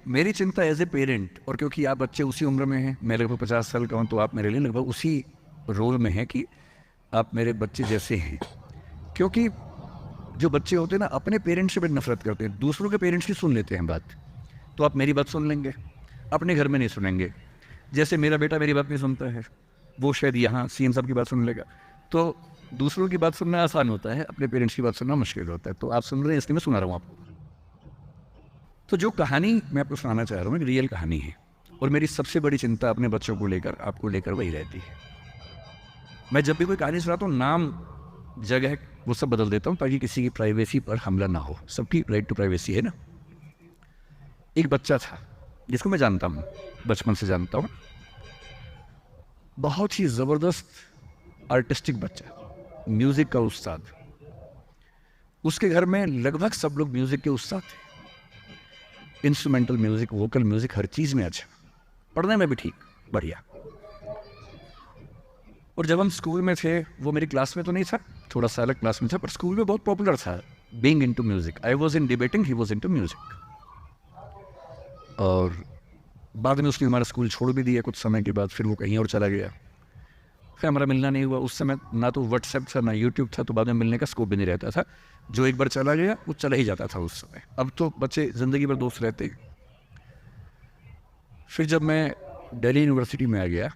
मेरी चिंता as a parent, और क्योंकि आप बच्चे उसी उम्र में हैं, मैं लगभग 50 साल का हूँ, तो आप मेरे लिए लगभग उसी रोल में हैं कि आप मेरे बच्चे जैसे हैं। क्योंकि जो बच्चे होते हैं ना, अपने पेरेंट्स से बड़ी नफरत करते हैं, दूसरों के पेरेंट्स की सुन लेते हैं बात। तो आप मेरी बात सुन लेंगे, अपने घर में नहीं सुनेंगे। जैसे मेरा बेटा मेरी बात नहीं सुनता है, वो शायद यहाँ सीएम साहब की बात सुन लेगा। तो दूसरों की बात सुनना आसान होता है, अपने पेरेंट्स की बात सुनना मुश्किल होता है। तो आप सुन रहे हैं, इसलिए मैं सुना रहा हूँ आपको। तो जो कहानी मैं आपको सुनाना चाह रहा हूँ, एक रियल कहानी है, और मेरी सबसे बड़ी चिंता अपने बच्चों को लेकर, आपको लेकर वही रहती है। मैं जब भी कोई कहानी सुनाता हूँ, नाम, जगह, वो सब बदल देता हूँ, ताकि किसी की प्राइवेसी पर हमला ना हो। सबकी राइट टू प्राइवेसी है ना। एक बच्चा था जिसको मैं जानता हूँ, बचपन से जानता हूँ, बहुत ही ज़बरदस्त आर्टिस्टिक बच्चा, म्यूज़िक का उस्ताद। उसके घर में लगभग सब लोग म्यूज़िक के उस्ताद थे, इंस्ट्रूमेंटल म्यूज़िक, वोकल म्यूज़िक, हर चीज़ में अच्छा, पढ़ने में भी ठीक, बढ़िया। और जब हम स्कूल में थे, वो मेरी क्लास में तो नहीं था, थोड़ा सा अलग क्लास में था, पर स्कूल में बहुत पॉपुलर था, being into music. I was in debating, he was into music. और बाद में उसने हमारा स्कूल छोड़ भी दिया कुछ समय के बाद, फिर वो कहीं और चला गया, फिर हमारा मिलना नहीं हुआ। उस समय ना तो व्हाट्सएप था ना यूट्यूब था, तो बाद में मिलने का स्कोप भी नहीं रहता था। जो एक बार चला गया वो चला ही जाता था उस समय। अब तो बच्चे ज़िंदगी भर दोस्त रहते। फिर जब मैं दिल्ली यूनिवर्सिटी में आ गया,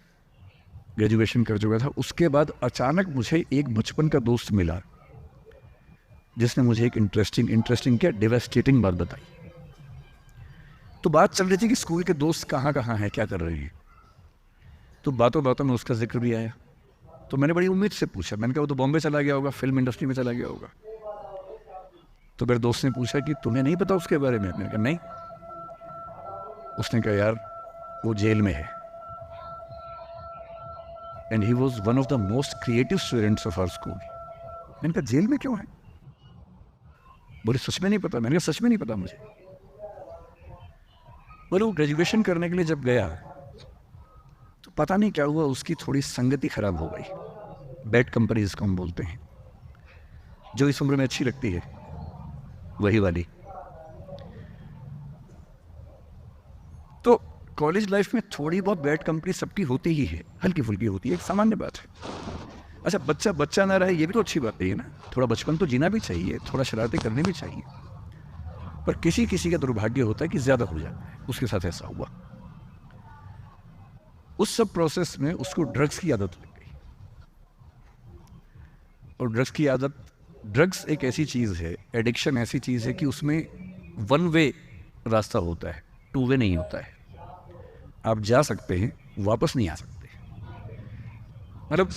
ग्रेजुएशन कर चुका था, उसके बाद अचानक मुझे एक बचपन का दोस्त मिला, जिसने मुझे एक इंटरेस्टिंग क्या, डिवास्टेटिंग बात बताई। तो बात चल रही थी कि स्कूल के दोस्त कहाँ कहाँ हैं, क्या कर रहे हैं। तो बातों बातों में उसका जिक्र भी आया। तो मैंने बड़ी उम्मीद से पूछा, मैंने कहा वो तो बॉम्बे चला गया होगा, फिल्म इंडस्ट्री में चला गया होगा। तो मेरे दोस्त ने पूछा कि तुम्हें नहीं पता उसके बारे में? मैंने कहा नहीं। उसने कहा यार, वो जेल में है, and he was one of the most creative students of our school. मैंने कहा जेल में क्यों है? बोले सच में नहीं पता। मैंने कहा सच में नहीं पता मुझे। बोले वो ग्रेजुएशन करने के लिए जब गया, तो पता नहीं क्या हुआ, उसकी थोड़ी संगति खराब हो गई। बैड कंपनी जिसको हम बोलते हैं, जो इस उम्र में अच्छी लगती है, वही वाली। तो कॉलेज लाइफ में थोड़ी बहुत बैड कंपनी सबकी होती ही है, हल्की फुल्की होती है, एक सामान्य बात है। अच्छा, बच्चा बच्चा ना रहे, ये भी तो अच्छी बात नहीं है ना। थोड़ा बचपन तो जीना भी चाहिए, थोड़ा शरारतें करनी भी चाहिए। पर किसी किसी का दुर्भाग्य होता है कि ज़्यादा हो जाता है, उसके साथ ऐसा हुआ। उस सब प्रोसेस में उसको ड्रग्स की आदत लग गई। और ड्रग्स की आदत, ड्रग्स एक ऐसी चीज़ है, एडिक्शन ऐसी चीज़ है कि उसमें वन वे रास्ता होता है, टू वे नहीं होता है। आप जा सकते हैं, वापस नहीं आ सकते। मतलब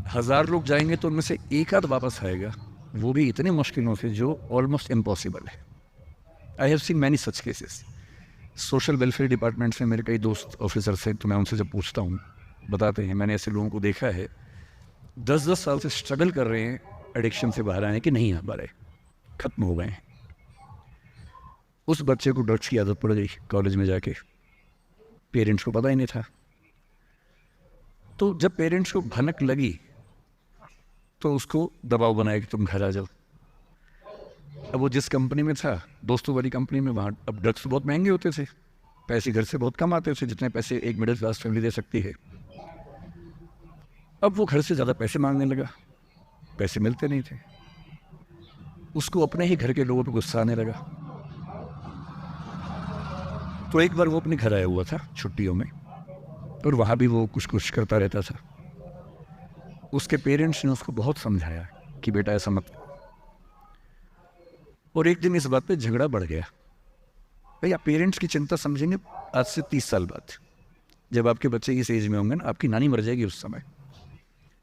1000 लोग जाएंगे तो उनमें से एक आध वापस आएगा, वो भी इतने मुश्किलों से जो ऑलमोस्ट इम्पॉसिबल है। I have seen many such cases. Social welfare department से मेरे कई दोस्त ऑफिसर से, तो मैं उनसे जब पूछता हूँ, बताते हैं मैंने ऐसे लोगों को देखा है 10-10 साल से स्ट्रगल कर रहे हैं एडिक्शन से बाहर आने की, नहीं आ पा रहे, खत्म हो गए हैं। उस बच्चे को ड्रग्स की आदत पड़ गई कॉलेज में जाके, पेरेंट्स को पता ही नहीं था। तो जब पेरेंट्स को भनक लगी, तो उसको दबाव बनाया कि तुम घर आ जाओ। अब वो जिस कंपनी में था, दोस्तों वाली कंपनी में, वहाँ अब ड्रग्स बहुत महंगे होते थे, पैसे घर से बहुत कम आते थे, जितने पैसे एक मिडिल क्लास फैमिली दे सकती है। अब वो घर से ज़्यादा पैसे मांगने लगा, पैसे मिलते नहीं थे। उसको अपने ही घर के लोगों पर गुस्सा आने लगा। तो एक बार वो अपने घर आया हुआ था छुट्टियों में, और वहाँ भी वो कुछ कुछ करता रहता था। उसके पेरेंट्स ने उसको बहुत समझाया कि बेटा ऐसा मत। और एक दिन इस बात पे झगड़ा बढ़ गया। भाई, आप पेरेंट्स की चिंता समझेंगे आज से 30 साल बाद, जब आपके बच्चे इस एज में होंगे ना, आपकी नानी मर जाएगी उस समय।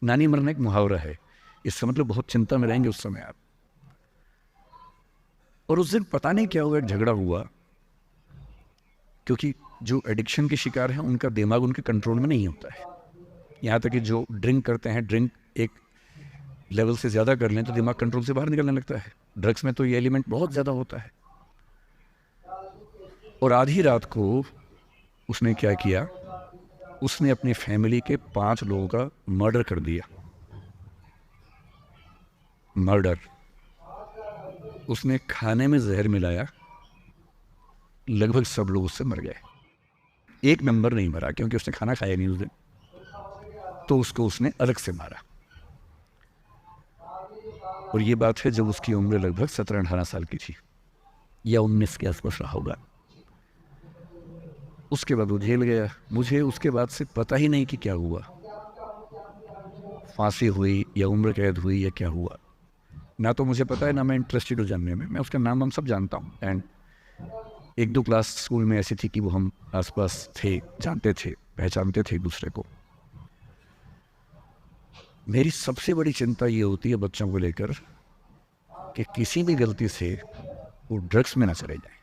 नानी मरना एक मुहावरा है, इसका मतलब बहुत चिंता में रहेंगे उस समय आप। और उस दिन पता नहीं क्या हुआ, एक झगड़ा हुआ, क्योंकि जो एडिक्शन के शिकार हैं उनका दिमाग उनके कंट्रोल में नहीं होता है। यहाँ तक कि जो ड्रिंक करते हैं, ड्रिंक एक लेवल से ज़्यादा कर लें तो दिमाग कंट्रोल से बाहर निकलने लगता है। ड्रग्स में तो ये एलिमेंट बहुत ज़्यादा होता है। और आधी रात को उसने क्या किया, उसने अपनी फैमिली के 5 लोगों का मर्डर कर दिया। मर्डर। उसने खाने में जहर मिलाया, लगभग सब लोग उससे मर गए। एक मेंबर नहीं मरा क्योंकि उसने खाना खाया नहीं उस दिन, तो उसको उसने अलग से मारा। और ये बात है जब उसकी उम्र लगभग 17-18 साल की थी, या 19 के आसपास रहा होगा। उसके बाद वो जेल गया। मुझे उसके बाद से पता ही नहीं कि क्या हुआ, फांसी हुई या उम्र कैद हुई या क्या हुआ, ना तो मुझे पता है ना मैं इंटरेस्टेड हूँ जानने में। मैं उसका नाम हम सब जानता हूँ, एंड एक दो क्लास स्कूल में ऐसी थी कि वो हम आसपास थे, जानते थे, पहचानते थे एक दूसरे को। मेरी सबसे बड़ी चिंता ये होती है बच्चों को लेकर कि किसी भी गलती से वो ड्रग्स में ना चले जाए।